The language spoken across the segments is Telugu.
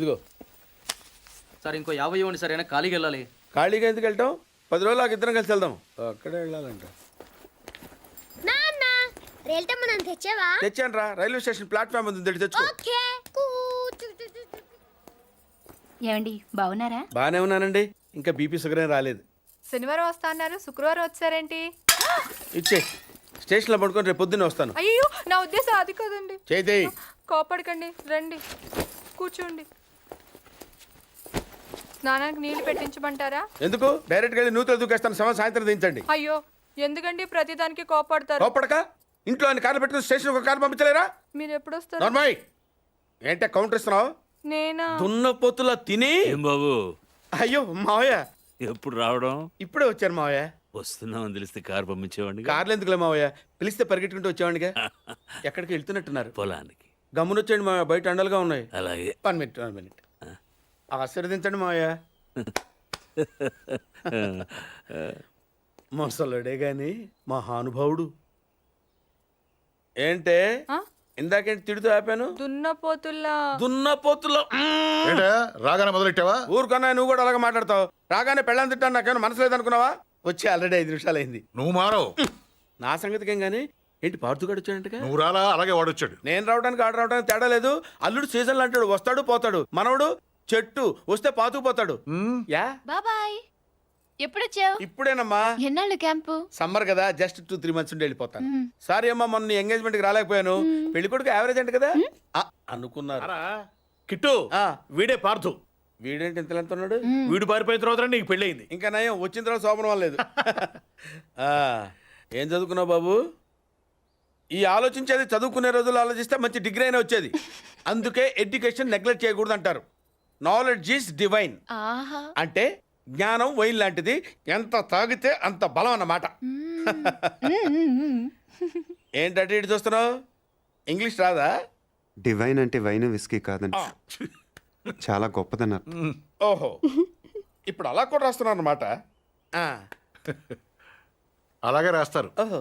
ఇదిగో. సార్ ఇంకో 50 ఇవ్వండి సార్, అయినా ఖాళీకి వెళ్ళాలి. ఖాళీగా ఎందుకు వెళ్తాం? 10 రోజులు ఇద్దరం కలిసి వెళ్దాం. అక్కడే వెళ్ళాలంట. తెచ్చాను రా, రైల్వే స్టేషన్ ప్లాట్ఫామ్ ఉంది, తెచ్చుకో. ఏమండి బాగున్నారా? బానే ఉన్నానండి, ఇంకా బీపీ షుగర్ ఏం రాలేదు. శనివారం వస్తా అన్నారు, శుక్రవారం వచ్చారేంటి? ఇచ్చే స్టేషన్లో పడుకొని రేపు పొద్దున్నే వస్తాను. అయ్యో నా ఉద్దేశం అది కాదండి. చేయి. కోపడకండి, రండి కూర్చోండి. స్నానానికి నీళ్లు పెట్టించమంటారా? ఎందుకు? డైరెక్ట్గా వెళ్ళి నూతులు దూకేస్తాను, సాయంత్రం దించండి. అయ్యో ఎందుకండి ప్రతిదానికి కోపడతారు? కోపడక ఇంట్లో అన్ని కార్లు పెట్టుకుని స్టేషన్ ఒక కారు పంపించలేరా? మీరు ఎప్పుడు వస్తారు? నార్మల్ ఏంటే కౌంటర్ ఇస్తున్నావు? నేనా? దున్నపోతులా తిని. ఏం బాబు? అయ్యో మావయ్య ఎప్పుడు రావడం? ఇప్పుడే వచ్చాను మావయ్య. వస్తున్నామని తెలిస్తే కారు పంపించేవాడిని. కార్లు ఎందుకులే మావయ్య, పిలిస్తే పరిగెట్టుకుంటూ వచ్చేవాడిగా. ఎక్కడికి వెళ్తున్నట్టున్నారు? పొలానికి. గమ్మునొచ్చేయండి మావయ్య, బయట అండలుగా ఉన్నాయి. అలాగే. 1 మినిట్ ఆశీర్వదించండి మావయ్య. మొసలుడే గాని మహానుభావుడు. ఏంటే ఇందాకేంటి తిడుతూ ఆపాను? దున్నపోతుల్లో రాగానే మొదలెట్టావా? ఊరుకన్నా, నువ్వు కూడా అలాగే మాట్లాడతావు. రాగానే పెళ్ళని తిట్టాను, నాకేమైనా మనసు లేదనుకున్నావా? వచ్చి ఆల్రెడీ 5 నిమిషాలు అయింది. నువ్వు మారవు. నా సంగతికి ఏం గానీ ఏంటి పార్తుగాడు వచ్చాడంటగా? నువ్వు రాలా, అలాగే వాడొచ్చాడు. నేను రావడానికి ఆడ రావడానికి తేడా లేదు. అల్లుడు సీజన్లు అంటాడు, వస్తాడు పోతాడు. మనవడు చెట్టు వస్తే పాతుకుపోతాడు. యా బాబాయ్, ఎప్పుడొచ్చావు? ఇప్పుడేనమ్మా. ఎన్నాళ్ళు క్యాంపు? సమ్మర్ కదా, జస్ట్ 2-3 మంత్స్ ఉండి వెళ్ళిపోతాను. సారీ అమ్మా, మొన్న ఎంగేజ్మెంట్ కి రాలేకపోయాను. పెళ్లి కొడుకు యావరేజ్ అంట కదా అనుకున్నారు. కిట్టు, వీడే పార్థు. వీడేంటి ఇంత ఎంత ఉన్నాడు? వీడు పారిపోయిన తర్వాత నీకు పెళ్ళయింది. ఇంకా నయం, వచ్చిన తర్వాత శోభనం లేదు. ఏం చదువుకున్నావు బాబు? ఈ ఆలోచించేది చదువుకునే రోజులు ఆలోచిస్తే మంచి డిగ్రీ అయినా వచ్చేది. అందుకే ఎడ్యుకేషన్ నెగ్లెక్ట్ చేయకూడదు అంటారు. Knowledge is divine. అంటే జ్ఞానం వైన్ లాంటిది, ఎంత తాగితే అంత బలం అన్నమాట. ఏంటంటే ఇటు చూస్తున్నావు? ఇంగ్లీష్ రాదా? డివైన్ అంటే వైన్ విస్కీ కాదండి, చాలా గొప్పదన్నారు. ఓహో, ఇప్పుడు అలా కూడా రాస్తున్నారు అన్నమాట. అలాగే రాస్తారు. ఓహో,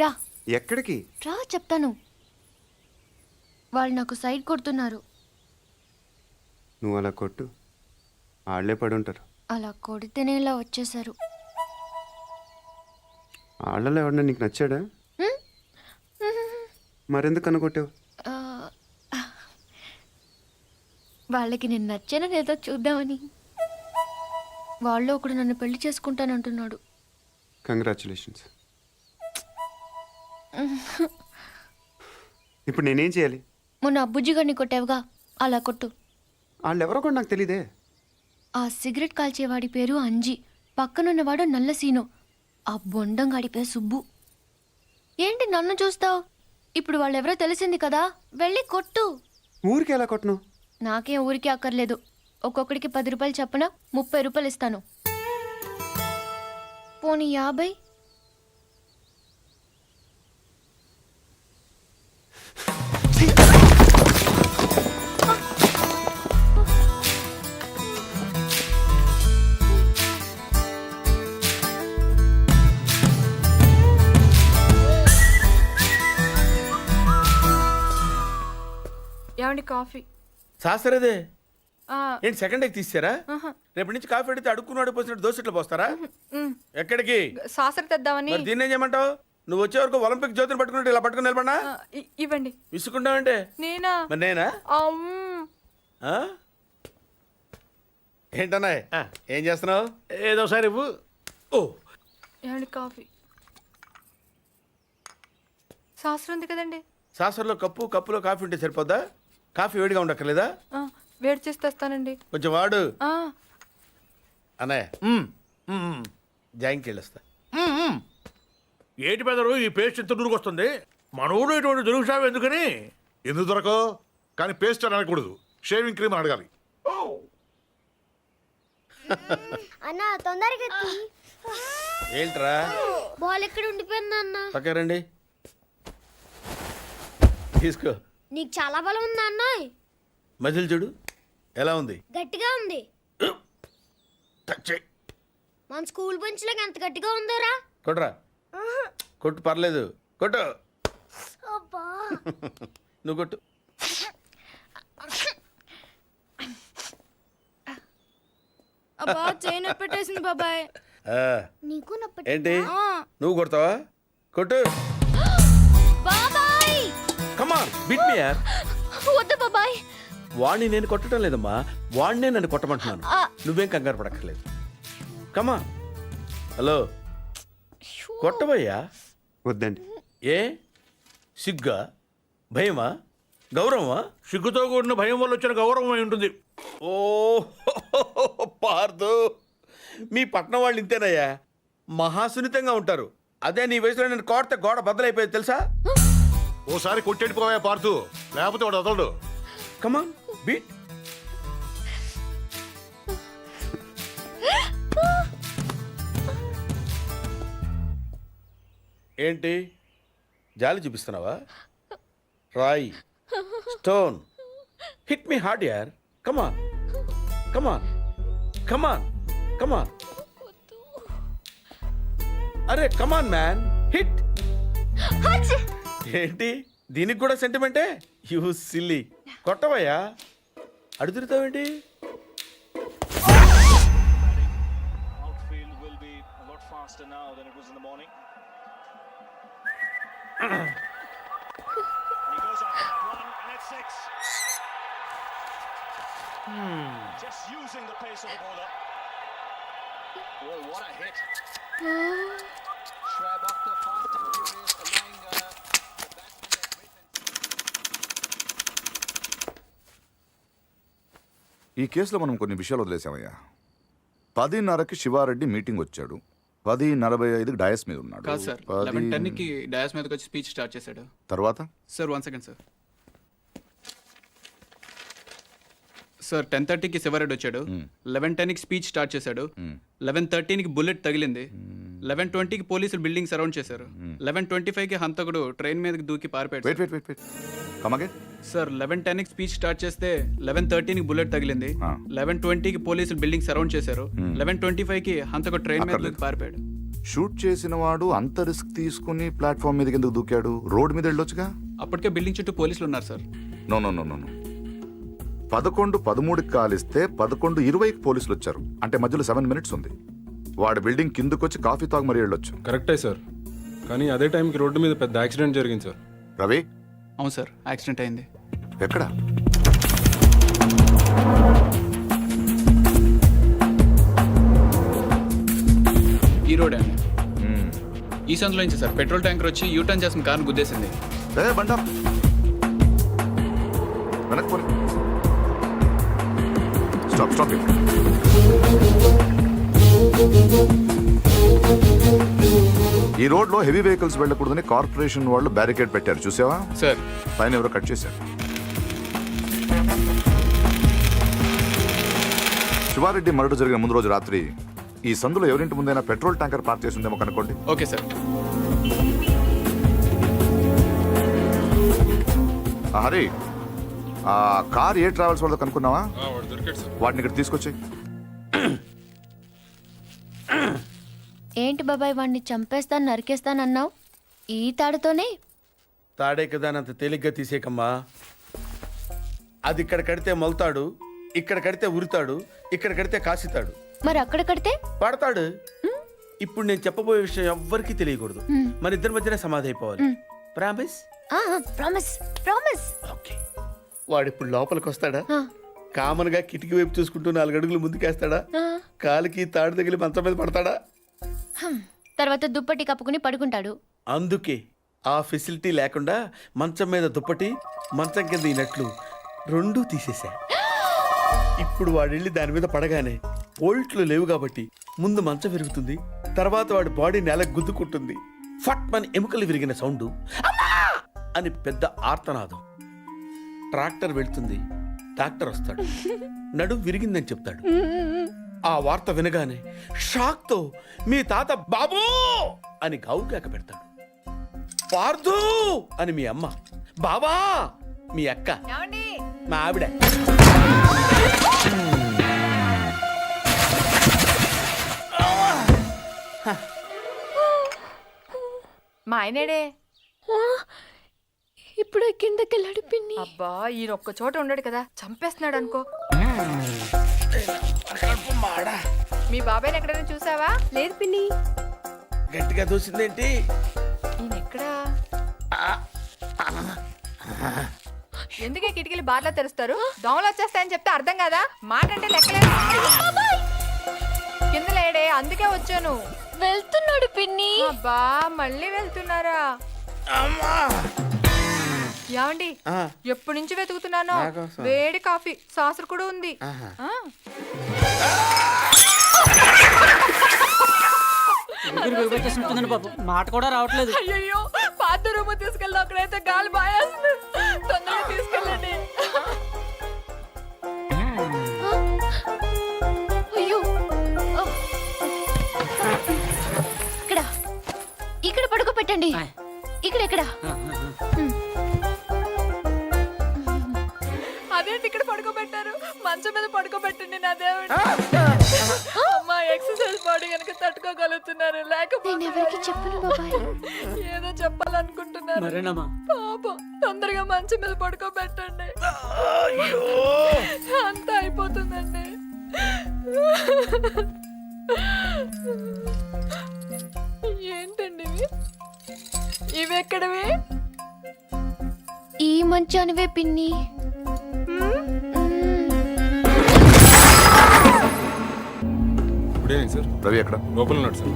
రా. ఎక్కడికి రా చెప్తాను. వాళ్ళు నాకు సైడ్ కొడుతున్నారు. నువ్వు అలా కొట్టు, ఆళ్లే పడి ఉంటారు. అలా కొడితేనే ఇలా వచ్చేసారు. ఆళ్ళలో ఎవడన్నా నీకు నచ్చాడా? మరెందుకు అనుకొట్టావు? వాళ్ళకి నేను నచ్చానని ఏదో చూద్దామని. వాళ్ళు ఒకడు నన్ను పెళ్లి చేసుకుంటానంటున్నాడు. కంగ్రాచులేషన్స్. ఇప్పుడు నేనేం చేయాలి? మొన్న అబ్బుజ్జి గారిని కొట్టావుగా, అలా కొట్టు. వాళ్ళెవరో కూడా నాకు తెలీదే. ఆ సిగరెట్ కాల్చేవాడి పేరు అంజి, పక్కనున్నవాడు నల్ల సీను, ఆ బొండంగాడి పేరు సుబ్బు. ఏంటి నన్ను చూస్తావు? ఇప్పుడు వాళ్ళెవరో తెలిసింది కదా, వెళ్ళి కొట్టు. ఊరికి ఎలా కొట్టను? నాకేం ఊరికి అక్కర్లేదు. ఒక్కొక్కడికి 10 రూపాయలు చప్పున 30 రూపాయలు ఇస్తాను. పోనీ 50? ఏమండి కాఫీ? శాస్త్రదే ఏంటి సెకండ్ ఎగ్ తీసారా? రేపటి నుంచి కాఫీ అడిగితే అడుక్కున్నాడు పోసినట్టు దోశట్లు పోస్తారా? ఎక్కడికి? శాస్త్ర తెద్దామని. దీన్ని ఏం చేయమంటావు? నువ్వు వచ్చే వరకు ఒలింపిక్ జ్యోతిని పట్టుకున్నట్టు ఇలా పట్టుకుని నిలబడినా ఇవ్వండి. విసుకుంటావంటే నేనా? మరి నేనా? ఏంటన్నా ఏం చేస్తున్నావు? ఏదో సార్ ఇవ్వు. ఓ ఏమండి కాఫీ? శాస్త్రం ఉంది కదండి. శాస్త్రంలో కప్పులో కాఫీ ఉంటే సరిపోద్దా? కాఫీ వేడిగా ఉండక్కర్లేదా? వేడి చేసి తెస్తానండి. కొంచెం వాడు అన్నయ్య. జాయింకి వెళ్ళొస్తా. ఏటి పెదరు ఈ పేస్ట్ ఎంత దూరకు వస్తుంది? మనోడు ఇటువంటి దొరుకుతావు ఎందుకని? ఎందుకు దొరకవు? కానీ పేస్ట్ అని అనకూడదు, షేవింగ్ క్రీమ్ అని అడగాలి. అన్న తొందరగా ఏంట్రా? బాల్ ఎక్కడ ఉండిపోయింది అన్న? పక్క రండి, తీసుకో. నీకు చాలా బలం ఉందా అన్న? మజిల్ చూడు ఎలా ఉంది? గట్టిగా ఉంది. మన స్కూల్ బెంచ్ లాగా ఎంత గట్టిగా ఉందోరా. కొట్రా, కొట్టు, పర్లేదు, కొట్టు. నువ్వు కొట్టు. అబ్బా చైన్ పెట్టేసింది బాబాయ్. ఆ, నీకు నొప్పి ఏంటి నువ్వు కొడతావా? కొట్టు. బాబాయ్ కమాన్ బిట్ మీ యార్. వద్దు బాబాయ్. వాణ్ణి నేను కొట్టడం లేదమ్మా, వాణ్ణే నన్ను కొట్టమంటున్నాను. ఆ. నువ్వేం కంగారు పడక్కర్లేదు. కమా. హలో, కొట్టబోయ్యా. వద్దండి. ఏ సిగ్గా, భయమా, గౌరవమా? సిగ్గుతో కూడిన భయం వల్ల వచ్చిన గౌరవం అయి ఉంటుంది. ఓ పార్దు, మీ పట్నం వాళ్ళు ఇంతేనయ్యా, మహాసున్నితంగా ఉంటారు. అదే నీ వయసులో నేను కోడితే గోడ బద్దలైపోయేది తెలుసా? ఓసారి కొట్టెడిపోయా పార్తు, లేకపోతే వాడు వదలడు. కమాన్ బీట్. ఏంటి జాలి చూపిస్తున్నావా? రాయి, స్టోన్, హిట్ మీ హార్డ్ యార్. కమాన్ కమాన్ కమాన్ కమాన్. అరే కమాన్ మ్యాన్, హిట్. ఏంటి దీనికి కూడా సెంటిమెంటే? You silly. కొట్టవయ్యా, అడుగుతావేంటి? Outfield will be a lot faster now than it was in the morning. He goes after that one, and it's 6. Just using the pace of the bowler. Oh, what a hit! Schwab up the fast and furious, allowing the batsman to wait and ఈ కేసులో మనం కొన్ని విషయాలు వదిలేసామయ్యా. 10:30కి శివారెడ్డి మీటింగ్ వచ్చాడు. 10:45కి డయాస్ మీద ఉన్నాడు. కాదు సార్, 11:10కి డయాస్ మీదకి వచ్చి స్పీచ్ స్టార్ట్ చేశాడు. తర్వాత సార్ 1 సెకండ్ సార్. సార్ 10:30కి శివారెడ్డి వచ్చాడు. 11:10కి స్పీచ్ స్టార్ట్ చేశాడు. 11:13కి బుల్లెట్ తగిలింది. 11:20కి పోలీసులు బిల్డింగ్ సరౌండ్ చేశారు. 11:25కి హంతకుడు ట్రైన్ మీదకి దూకి పారిపోయాడు. వెయిట్ వెయిట్ వెయిట్ వెయిట్ కమగే. సార్ 11:10కి స్పీచ్ స్టార్ట్ చేస్తే 11:13కి బుల్లెట్ తగిలింది. 11:20కి పోలీసులు బిల్డింగ్ సరౌండ్ చేశారు. 11:25కి హంతకుడు ట్రైన్ మీద దూకి పారిపోయాడు. షూట్ చేసిన వాడు అంత రిస్క్ తీసుకుని ప్లాట్ఫామ్ మీదకి ఎందుకు దూకాడు? రోడ్ మీద వెళ్ళొచ్చుగా. అప్పటికే బిల్డింగ్ చుట్టూ పోలీసులు ఉన్నారు సార్. No no no no no 11:13కి కాలిస్తే 11:20కి పోలీసులు వచ్చారు. అంటే మధ్యలో 7 minutes ఉంది. వాడు బిల్డింగ్ కిందకొచ్చి కాఫీ తాగు మరీ వెళ్ళొచ్చు. కరెక్టే సార్, కానీ అదే టైంకి రోడ్డు మీద పెద్ద యాక్సిడెంట్ జరిగింది సార్. రవి. అవును సార్, యాక్సిడెంట్ అయింది. ఎక్కడ? ఈ రోడ్ అండి. ఈ సందులో నుంచి సార్ పెట్రోల్ ట్యాంకర్ వచ్చి యూటర్న్ చేసిన కార్ను గుద్దేసింది. బండా వెనక్కి పోనీ. Stop stop. ఈ రోడ్లో హెవీ వెహికల్స్ వెళ్ళకూడదని కార్పొరేషన్ వాళ్ళు బ్యారికేడ్ పెట్టారు, చూసావా? సార్ పైన ఎవరో కట్ చేశారు. శివారెడ్డి మర్డర్ జరిగిన ముందు రోజు రాత్రి ఈ సందులో ఎవరింటి ముందైనా పెట్రోల్ ట్యాంకర్ పార్క్ చేసి ఉందేమో కనుకోండి. Okay sir. హరి, ఆ కార్ ఏ ట్రావెల్స్ వాళ్ళతో కనుక్కున్నావా? దొరికాడు సార్. వాటిని ఇక్కడ తీసుకొచ్చి. ఏంటి బాబాయ్ వాడిని చంపేస్తాను నరికేస్తానన్నావు? ఈ తాడుతోనే? తాడే కదా అంత తేలిగ్గా తీసేకమ్మా. అది ఇక్కడ కడితే మొలతాడు, ఇక్కడ కడితే ఉరుతాడు, ఇక్కడ కడితే కాసితాడు. మరి అక్కడ కడితే పడతాడు. ఇప్పుడు నేను చెప్పబోయే విషయం ఎవ్వరికీ తెలియకూడదు. మన ఇద్దరి మధ్యనే సమాధి అయిపోవాలి. ప్రామిస్? Promise promise. ఓకే. వాడు ఇప్పుడు లోపలికి వస్తాడా? కామన్ గా కిటికీ వైపు చూసుకుంటూ 4 అడుగులు ముందుకేస్తాడా? కాలికి తాడు తగిలి మంచం మీద పడతాడా? తర్వాత దుప్పటి కప్పుకుని పడుకుంటాడు. అందుకే ఆ ఫెసిలిటీ లేకుండా మంచం మీద దుప్పటి, మంచం కింద ఈ నట్లు రెండూ తీసేశా. ఇప్పుడు వాడెళ్ళి దాని మీద పడగానే బోల్ట్లు లేవు కాబట్టి ముందు మంచం విరుగుతుంది, తర్వాత వాడి బాడీ నేలకు గుద్దుకుంటుంది. ఫట్ మన ఎముకలు విరిగిన సౌండ్, అమ్మా అని పెద్ద ఆర్తనాదం. ట్రాక్టర్ వెళ్తుంది, డాక్టర్ వస్తాడు, నడుం విరిగిందని చెప్తాడు. ఆ వార్త వినగానే షాక్ తో మీ తాత బాబూ అని గావుకేక పెడతాడు. పార్దు అని మీ అమ్మ, బాబా మీ అక్క, మా ఆవిడ. మా ఆయనేడే. ఇప్పుడు కిందకి వెళ్ళాడు పిన్ని. అబ్బా ఈయన ఒక్క చోట ఉండడు కదా, చంపేస్తున్నాడు అనుకో. మీ బాబాయ్ని ఎక్కడైనా చూసావా? లేదు పిన్ని. గట్టిగా దూసిందేంటి? ఈయన ఎక్కడా? ఎందుకే కిటికీలు బార్లా తెరుస్తారు? దోమలు వచ్చేస్తాయని చెప్తే అర్థం కదా, మాట అంటే లెక్కలేదు. కింద లేడే, అందుకే వచ్చాను. వెళ్తున్నాడు పిన్ని. అబ్బా మళ్ళీ వెళ్తున్నారా? ఏమండి, ఎప్పటి నుంచి వెతుకుతున్నాను. వేడి కాఫీ, సాసర్ కూడా ఉంది. బాబు మాట కూడా రావట్లేదు. అయ్యో పాత రూమ్ తీసుకెళ్ళి అక్కడైతే గాలి బాయేస్తుంది. తొందరగా తీసుకెళ్ళండి. అయ్యో, ఇక్కడ ఇక్కడ పడుకోబెట్టండి. ఇక్కడ అదేంటి ఇక్కడ పడుకోబెట్టారు? మంచం మీద పడుకోబెట్టండి నా దేవుడు. అమ్మా ఎక్సర్సైజ్ బాడీ కనుక తట్టుకోగలుగుతున్నారు, నేను ఎవరికి చెప్పను బాబాయ్. ఏదో చెప్పాలనుకుంటున్నారు. పాపం తొందరగా మంచం మీద పడుకోబెట్టండి. అంతా అయిపోతుందండి. ఏంటండి ఇవి ఎక్కడవి? ఈ మంచానివే పిన్ని. Good evening sir. రవి ఎక్కడ? లోపల ఉన్నాడు sir.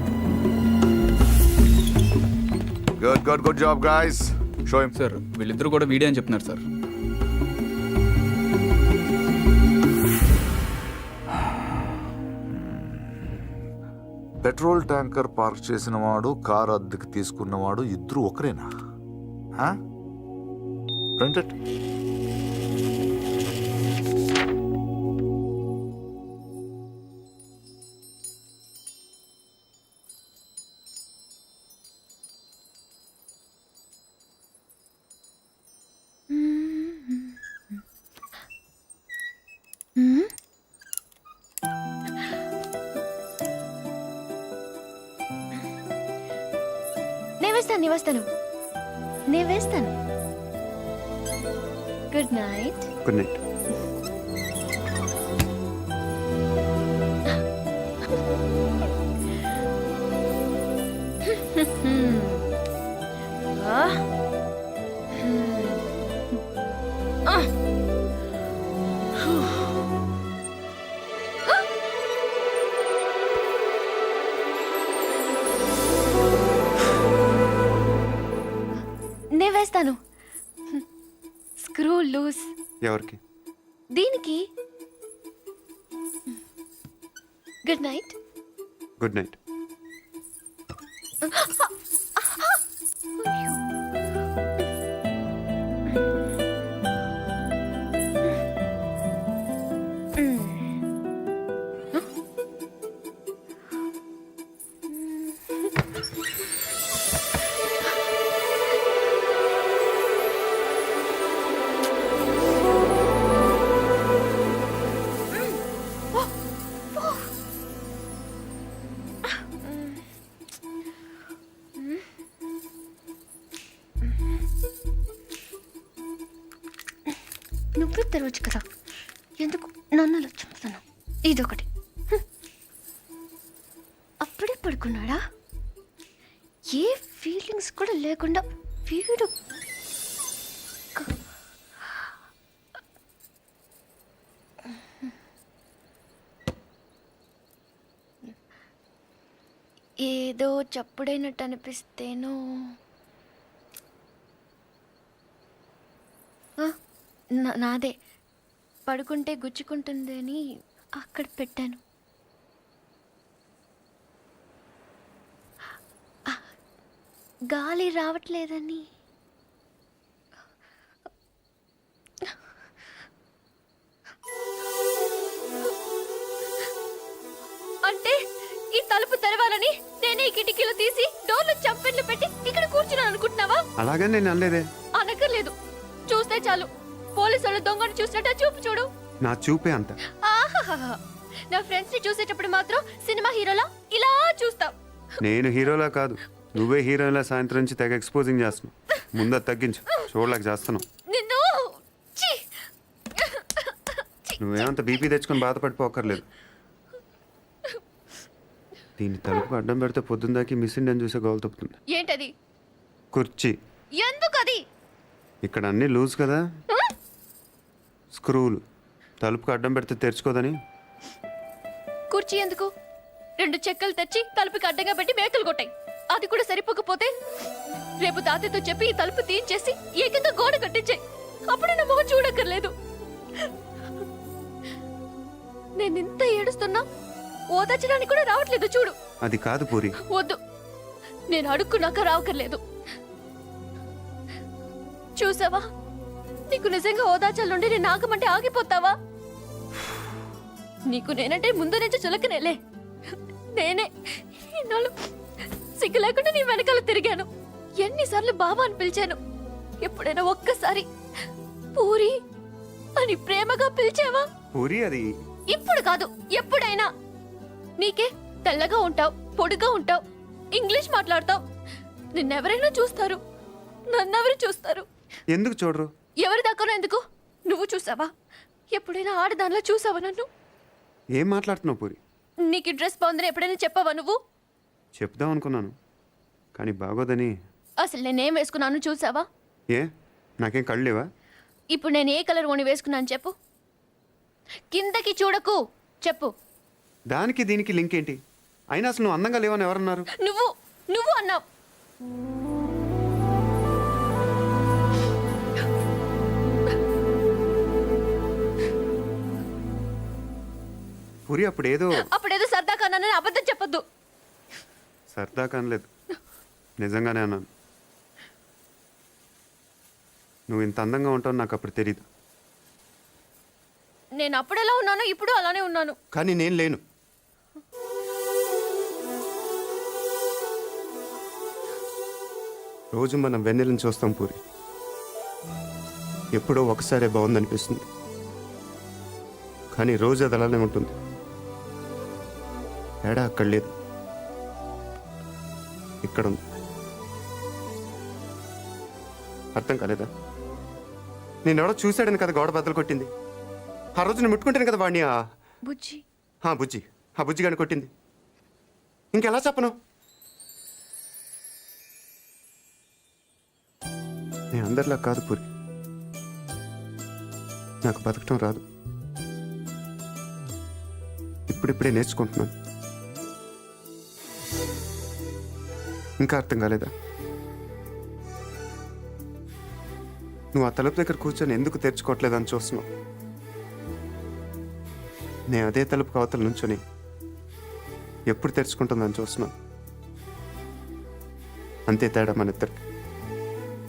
Good job guys. Show him. Sir వీళ్ళిద్దరూ కూడా వీడియో అని చెప్తున్నారు సార్. పెట్రోల్ ట్యాంకర్ పార్క్ చేసిన వాడు, కారు అద్దెకి తీసుకున్నవాడు ఇద్దరు ఒకరేనా? రెంటెడ్. నేను వేస్తాను. Good night. Good night. నేను వేస్తాను. Screw loose. ఎవరికి? దీనికి. Good night. Good night. నువ్వే తెరవచ్చు కదా, ఎందుకు నన్ను చంపుతున్నావు? ఇదొకటి. అప్పుడే పడుకున్నాడా? ఏ ఫీలింగ్స్ కూడా లేకుండా వీడు. ఏదో చప్పుడైనట్టు అనిపిస్తేనో. నాదే పడుకుంటే గుచ్చుకుంటుంది అని అక్కడ పెట్టాను. గాలి రావట్లేదని. అంటే ఈ తలుపు తెరవాలని నేనే ఈ కిటికీలు తీసి డోర్లు చంపెట్లు పెట్టి ఇక్కడ కూర్చున్నాను అనుకుంటున్నావా? అలాగే నేను అనలేదే. అనక్కర్లేదు, చూస్తే చాలు. పోలీసు వాళ్ళు దొంగను చూసినట్టు చూపు చూడు. నా చూపే అంత. ఆహాహా, నా ఫ్రెండ్స్ ని చూసేటప్పుడు మాత్రం సినిమా హీరోలా ఇలా చూస్తావు. నేను హీరోలా కాదు, నువ్వే హీరోలా సాయంత్రం నుంచి తెగ ఎక్స్పోజింగ్ చేస్తున్నావు. ముందు అది తగ్గించు చూడలేక చేస్తున్నావు. నిన్ను ఛీ! నువ్వేమంత బీపీ తెచ్చుకొని బాధపడిపోకర్లేదు. దీన్ని తలుపుకు అడ్డం పెడితే పొద్దున్నదాకి మిస్ ఇండియన్ చూసే గోల్ తప్పుతుంది. ఏంటది? కుర్చీ. ఎందుకది? ఇక్కడ అన్నీ లూజ్ కదా, స్క్రూలు. తలుపుకు అడ్డం పెడితే తెరుచుకోదని. కుర్చీ ఎందుకు? 2 చెక్కలు తెచ్చి తలుపుకి అడ్డంగా పెట్టి మేకలు కొట్టాయి. అది కూడా సరిపోకపోతే రేపు తాతయ్యతో చెప్పి ఈ తలుపు తీయించేసి ఏకంగా గోడ కట్టించాయి. అప్పుడే నా మొహం చూడక్కర్లేదు. నేను ఇంత ఏడుస్తున్నా ఓదార్చడానికి కూడా రావట్లేదు చూడు. అది కాదు పూరి. వద్దు, నేను అడుక్కున్నాక రావక్కర్లేదు. చూసావా, నీకు నిజంగా ఓదార్చాల నుండి నేను ఆగమంటే ఆగిపోతావా? నీకు నేనంటే ముందు నుంచి చులకనేలే. నేనే ఇన్నాళ్ళు సిగ్గు లేకుండా నీ వెనకాల తిరిగాను. ఎన్నిసార్లు బాబా అని పిలిచాను. ఎప్పుడైనా ఒక్కసారి పూరి అని ప్రేమగా పిలిచావా? పూరి అది ఇప్పుడు కాదు, ఎప్పుడైనా. నీకే తెల్లగా ఉంటావు, పొడిగా ఉంటావు, ఇంగ్లీష్ మాట్లాడతావు. నిన్నెవరైనా చూస్తారు, నన్నెవరు చూస్తారు? ఎందుకు చూడరు? ఎవరి దాకానో ఎందుకు? నువ్వు చూసావా? ఎప్పుడైనా ఆడదానిలో చూసావా నన్ను? ఏం మాట్లాడుతున్నావు పూరి? నీకు ఈ డ్రెస్ బాగుందని ఎప్పుడైనా చెప్పావా నువ్వు? చెప్దాం అనుకున్నాను కానీ బాగోదని. అసలు నేనేం వేసుకున్నాను చూసావా? ఏ నాకేం కళ్ళు లేవా? ఇప్పుడు నేను ఏ కలర్ ఓని వేసుకున్నాను చెప్పు. కిందకి చూడకు, చెప్పు. దానికి దీనికి లింక్ ఏంటి? అయినా అసలు నువ్వు అందంగా లేవని ఎవరన్నారు? నువ్వు నువ్వు అన్నావు. పూరి అప్పుడేదో అప్పుడేదో సరదా కన్నానని అబద్ధం చెప్పొద్దు. సరదా కానలేదు, నిజంగానే అన్నాను. నువ్వు ఇంత అందంగా ఉంటావు నాకు అప్పుడు తెలీదు. నేను అప్పుడు ఎలా ఉన్నానో ఇప్పుడు అలానే ఉన్నాను. కానీ నేను లేను. రోజు మనం వెన్నెలను చూస్తాం పూరి. ఎప్పుడో ఒకసారే బాగుందనిపిస్తుంది, కానీ రోజు అది అలానే ఉంటుంది. ఏడా అక్కడ లేదు, ఇక్కడ ఉంది. అర్థం కాలేదా? నేనెవడో చూశాడని కదా గోడ బద్దలు కొట్టింది. ఆ రోజు నేను ముట్టుకుంటాను కదా వాడిని. బుజ్జి బుజ్జి, ఆ బుజ్జి గాని కొట్టింది. ఇంకెలా చెప్పను? నేను అందరిలా కాదు పూరి. నాకు బతకటం రాదు, ఇప్పుడిప్పుడే నేర్చుకుంటున్నాను. ఇంకా అర్థం కాలేదా? నువ్వు ఆ తలుపు దగ్గర కూర్చొని ఎందుకు తెరుచుకోవట్లేదని చూస్తున్నావు. నేను అదే తలుపు అవతల నుంచొని ఎప్పుడు తెరుచుకుంటుందని చూస్తున్నాను. అంతే తేడా మన ఇద్దరికి.